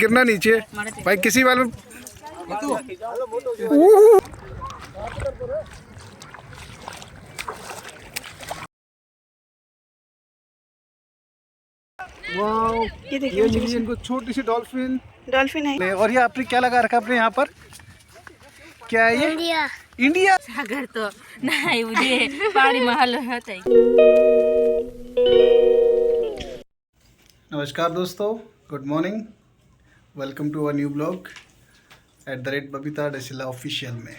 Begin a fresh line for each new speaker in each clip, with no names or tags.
गिरना नीचे भाई किसी वाले वाओ,
ये देखिए
इनको छोटी सी डॉल्फिन
है।
और ये आपने क्या लगा रखा अपने यहाँ पर? क्या है ये? इंडिया। इंडिया
सागर तो नहीं उदे पहाड़ी महल होता है।
नमस्कार दोस्तों, good morning, welcome to our new blog @Babita Desila official में।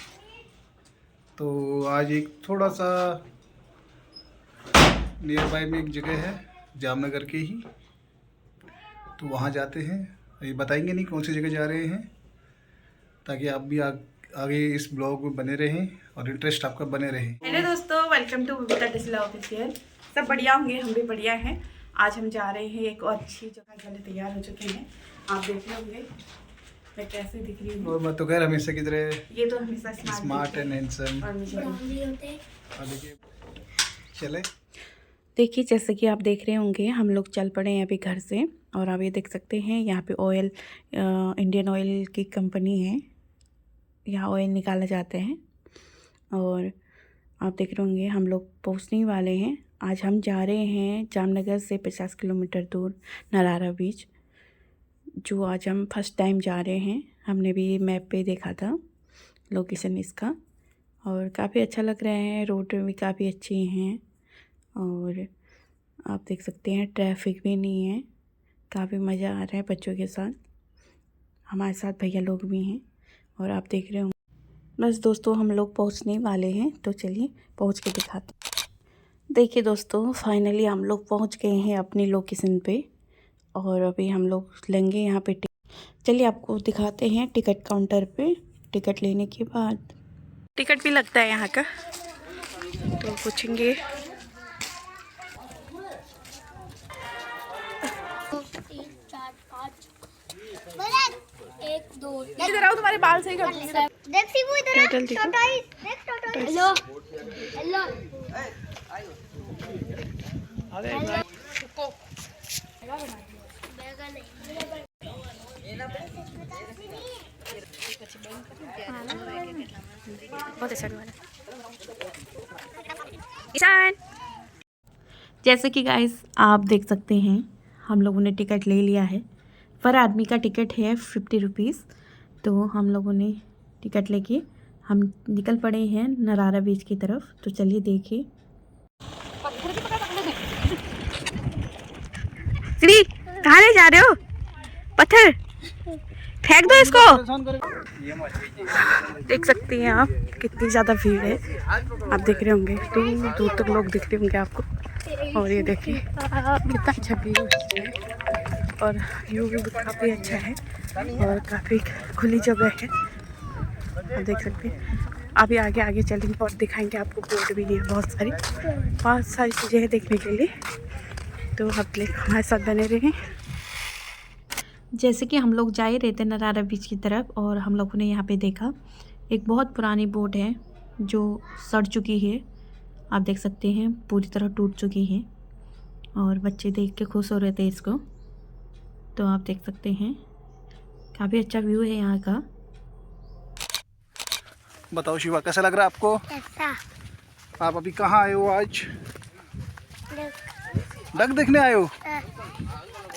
तो आज एक थोड़ा सा नियर बाय में एक जगह है जामनगर के ही, तो वहाँ जाते हैं। ये बताएंगे नहीं कौन सी जगह जा रहे हैं, ताकि आप भी आगे इस ब्लॉग में बने रहें और इंटरेस्ट आपका बने रहे।
हेलो दोस्तों, welcome to Babita Desila official. सब बढ़िया होंगे, हम भी बढ़िया हैं। आज हम जा रहे हैं एक और अच्छी जगह, गले तैयार हो चुके हैं। आप देख रहे होंगे मैं कैसे दिख रही हूँ।
और मैं तो खैर हमेशा की तरह
ये तो हमेशा
स्मार्ट एंड हैंडसम।
और मुझे
चले
देखिए, जैसे कि आप देख रहे होंगे हम लोग चल पड़े हैं अभी घर से। और आप ये देख सकते हैं यहाँ पे ऑयल, इंडियन ऑयल की कंपनी है, यहाँ ऑयल निकाला जाते हैं। और आप देख रहे होंगे हम लोग पहुँचने वाले हैं। आज हम जा रहे हैं जामनगर से 50 किलोमीटर दूर नरारा बीच, जो आज हम फर्स्ट टाइम जा रहे हैं। हमने भी मैप पे देखा था लोकेशन इसका, और काफ़ी अच्छा लग रहा है। रोड भी काफ़ी अच्छी हैं और आप देख सकते हैं ट्रैफिक भी नहीं है। काफ़ी मज़ा आ रहा है बच्चों के साथ। हमारे साथ भैया लोग भी हैं और आप देख रहे हो। बस दोस्तों, हम लोग पहुंचने वाले हैं, तो चलिए पहुंच के दिखाते हैं। देखिए दोस्तों, फाइनली हम लोग पहुंच गए हैं अपनी लोकेशन पे, और अभी हम लोग लेंगे यहाँ पे चलिए आपको दिखाते हैं टिकट काउंटर पे। टिकट लेने के बाद टिकट भी लगता है यहाँ का, तो पूछेंगे। इधर आओ, तुम्हारे बाल सही कर दूंगी।
देख सिबू इधर
टोटल देखो।
देख टोटल। हेलो हेलो
बहुत अच्छा ईशान। जैसे कि गाइस आप देख सकते हैं हम लोगों ने टिकट ले लिया है। पर आदमी का टिकट है 50 रुपीज़। तो हम लोगों ने टिकट लेके हम निकल पड़े हैं नरारा बीच की तरफ। तो चलिए देखिए। श्री, कहाँ ले जा रहे हो? पत्थर फेंक दो इसको। देख सकती हैं आप कितनी ज़्यादा भीड़ है। आप देख रहे होंगे, दूर दूर तक लोग दिख रहे होंगे आपको। और ये देखिए कितना अच्छा व्यू है, और व्यू भी काफ़ी अच्छा है और काफ़ी खुली जगह है। आप देख सकते हैं। अभी आगे आगे चलेंगे और दिखाएंगे आपको। बोर्ड भी नहीं है, बहुत सारी चीज़ें हैं देखने के लिए। तो आप हमारे साथ बने रहें। जैसे कि हम लोग जा ही रहे थे नरारा बीच की तरफ, और हम लोगों ने यहाँ पे देखा एक बहुत पुरानी बोट है जो सड़ चुकी है। आप देख सकते हैं पूरी तरह टूट चुकी है, और बच्चे देख के खुश हो रहे थे इसको। तो आप देख सकते हैं काफ़ी अच्छा व्यू है यहाँ का।
बताओ शिवा, कैसा लग रहा है आपको?
कैसा?
आप अभी कहाँ आए हो आज? डक देखने आए हो?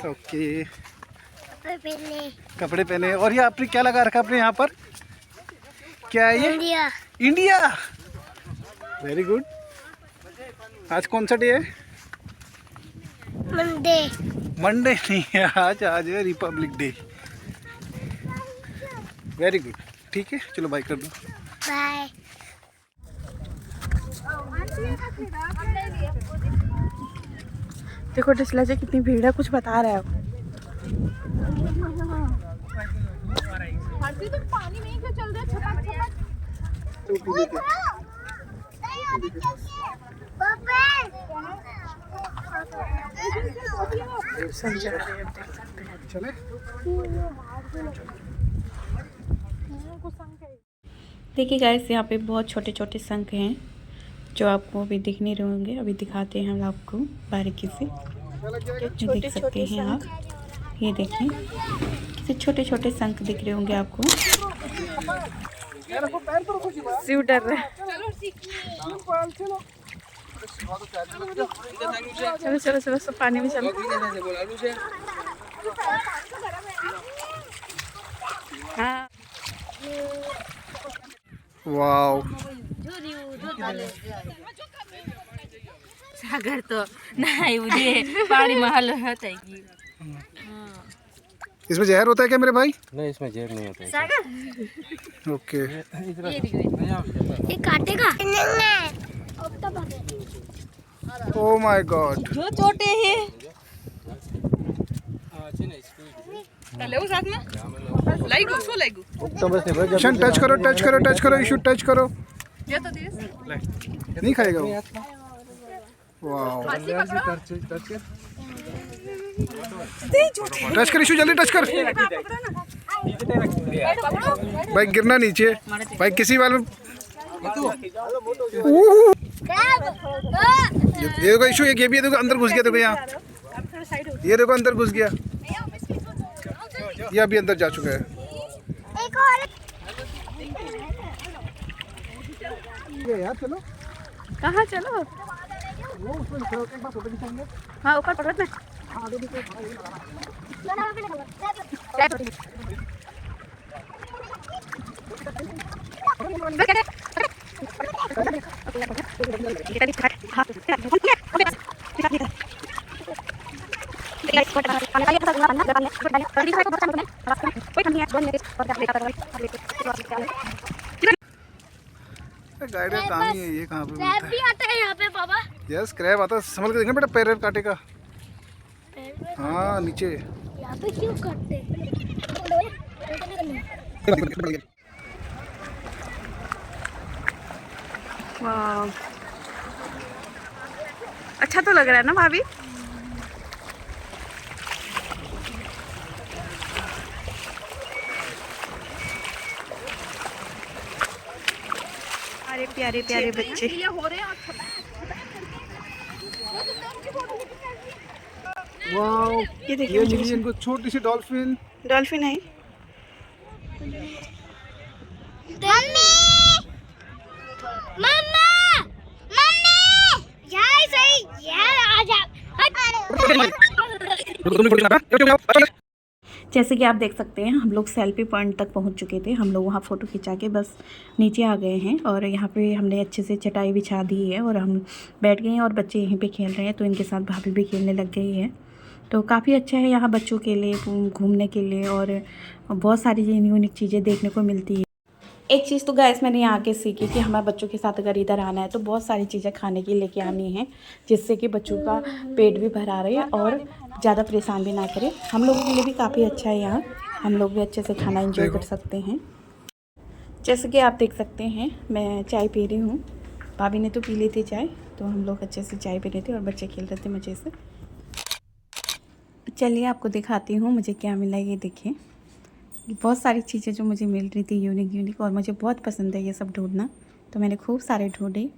ओके, कपड़े पहने। और ये आपने क्या लगा रखा अपने यहाँ पर? क्या है ये?
इंडिया।
India, very good. आज कौन सा डे है?
मंडे। मंडे
नहीं है आज, आज है रिपब्लिक डे। वेरी गुड, ठीक है, चलो बाय कर दो।
बाय।
देखो डिस्ला से कितनी भीड़ है, कुछ बता रहा है। पानी में क्यों चल रहा है?
चले।
देखिए गाइस, यहाँ पे बहुत छोटे छोटे शंख हैं जो आपको अभी दिख नहीं रहे होंगे। अभी दिखाते हैं हम आपको बारीकी से। देख सकते हैं आप, ये देखिए से छोटे छोटे शंख दिख रहे होंगे आपको। शिव डर रहा है। चलो चलो चलो सब पानी में चलो। हाँ
वाव,
सागर तो नहीं मुझे पहाड़ी महल होता है कि
इसमें जहर होता है क्या मेरे भाई?
नहीं, इसमें जहर नहीं होता है।
सागर
ओके।
ये काटेगा
ओ माय गॉड,
जो छोटे हैं चले वो साथ में लाइगो सो लाइगो
शन टच करो टच करो टच करो, यू शुड टच करो।
ये तो दिस
नहीं खाएगा वो। वाव, टच कर इशू, जल्दी टच कर भाई, गिरना नीचे भाई किसी वाले में। ये देखो इशू, ये भी देखो अंदर घुस गया, देखो यहाँ, ये देखो अंदर घुस गया, ये अभी अंदर जा चुका है।
एक और
यार चलो,
कहाँ चलो? हाँ ऊपर पर्वत में।
गाइडर काम ही है ये, कहाँ पे
क्रैब भी आता है यहाँ पे बाबा।
यस, क्रैब आता है, संभल के देखना बेटा, पैर काटेगा। हाँ नीचे।
यहाँ पे क्यों काटते हैं?
वाह, अच्छा तो लग रहा है ना भाभी? अरे प्यारे प्यारे बच्चे।
वाओ,
ये देखिए
ये मिली इनको छोटी सी डॉल्फिन।
डॉल्फिन है।
मम्मी मम्मा मम्मी यार सही यार आ जा।
जैसे कि आप देख सकते हैं हम लोग सेल्फी पॉइंट तक पहुंच चुके थे। हम लोग वहां फ़ोटो खिंचा के बस नीचे आ गए हैं और यहाँ पे हमने अच्छे से चटाई बिछा दी है और हम बैठ गए हैं और बच्चे यहीं पे खेल रहे हैं। तो इनके साथ भाभी भी खेलने लग गई है। तो काफ़ी अच्छा है यहाँ बच्चों के लिए घूमने के लिए और बहुत सारी यूनिक चीज़ें देखने को मिलती है। एक चीज़ तो गाइस मैंने यहाँ के सीखी कि हमारे बच्चों के साथ अगर इधर आना है तो बहुत सारी चीज़ें खाने की लेके आनी है, जिससे कि बच्चों का पेट भी भरा रहे और ज़्यादा परेशान भी ना करे। हम लोगों के लिए भी काफ़ी अच्छा है यहाँ, हम लोग भी अच्छे से खाना एंजॉय कर सकते हैं। जैसे कि आप देख सकते हैं मैं चाय पी रही हूँ, भाभी ने तो पी ली थी चाय, तो हम लोग अच्छे से चाय पी रहे थे और बच्चे खेल रहे थे मज़े से। चलिए आपको दिखाती हूँ मुझे क्या मिला। ये देखिए, बहुत सारी चीज़ें जो मुझे मिल रही थी यूनिक और मुझे बहुत पसंद है ये सब ढूंढना, तो मैंने खूब सारे ढूंढे।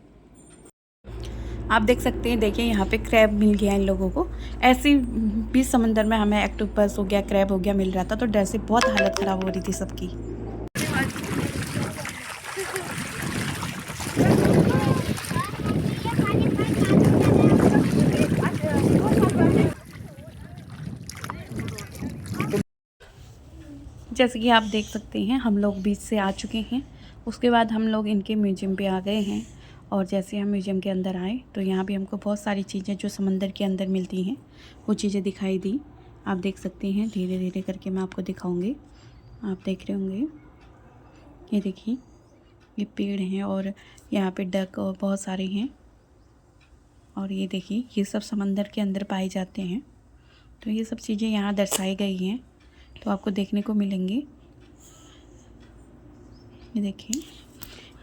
आप देख सकते हैं, देखिए यहाँ पे क्रैब मिल गया इन लोगों को। ऐसी बीच समंदर में हमें ऑक्टोपस हो गया, क्रैब हो गया मिल रहा था, तो डर से बहुत हालत ख़राब हो रही थी सबकी। जैसे कि आप देख सकते हैं हम लोग बीच से आ चुके हैं। उसके बाद हम लोग इनके म्यूजियम पे आ गए हैं और जैसे हम म्यूजियम के अंदर आए तो यहाँ भी हमको बहुत सारी चीज़ें जो समंदर के अंदर मिलती हैं वो चीज़ें दिखाई दी। आप देख सकते हैं, धीरे धीरे करके मैं आपको दिखाऊंगी। आप देख रहे होंगे, ये देखिए ये पेड़ हैं और यहाँ पे डक और बहुत सारे हैं और ये देखिए ये सब समंदर के अंदर पाए जाते हैं। तो ये सब चीज़ें यहाँ दर्शाई गई हैं, तो आपको देखने को मिलेंगी। ये देखिए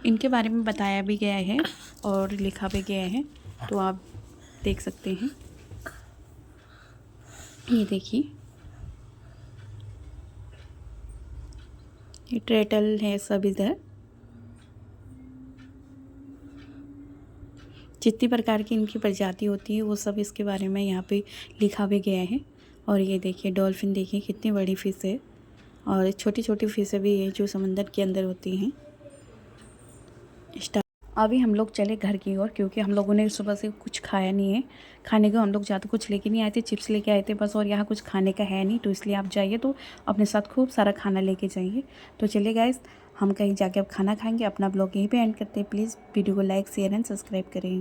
इनके बारे में बताया भी गया है और लिखा भी गया है, तो आप देख सकते हैं। ये देखिए ये टर्टल है सब इधर, जितनी प्रकार की इनकी प्रजाति होती है वो सब इसके बारे में यहाँ पे लिखा भी गया है। और ये देखिए डॉल्फिन, देखिए कितनी बड़ी फिश है, और छोटी छोटी फिशें भी हैं जो समंदर के अंदर होती हैं। अभी हम लोग चले घर की ओर, क्योंकि हम लोगों ने सुबह से कुछ खाया नहीं है। खाने को हम लोग ज़्यादा कुछ लेके नहीं आए थे, चिप्स लेके आए थे बस, और यहाँ कुछ खाने का है नहीं, तो इसलिए आप जाइए तो अपने साथ खूब सारा खाना लेके जाइए। तो चलिए गाइस, हम कहीं जाके अब खाना खाएंगे। अपना ब्लॉग यहीं पे एंड करते हैं। प्लीज़ वीडियो को लाइक शेयर एंड सब्सक्राइब करें।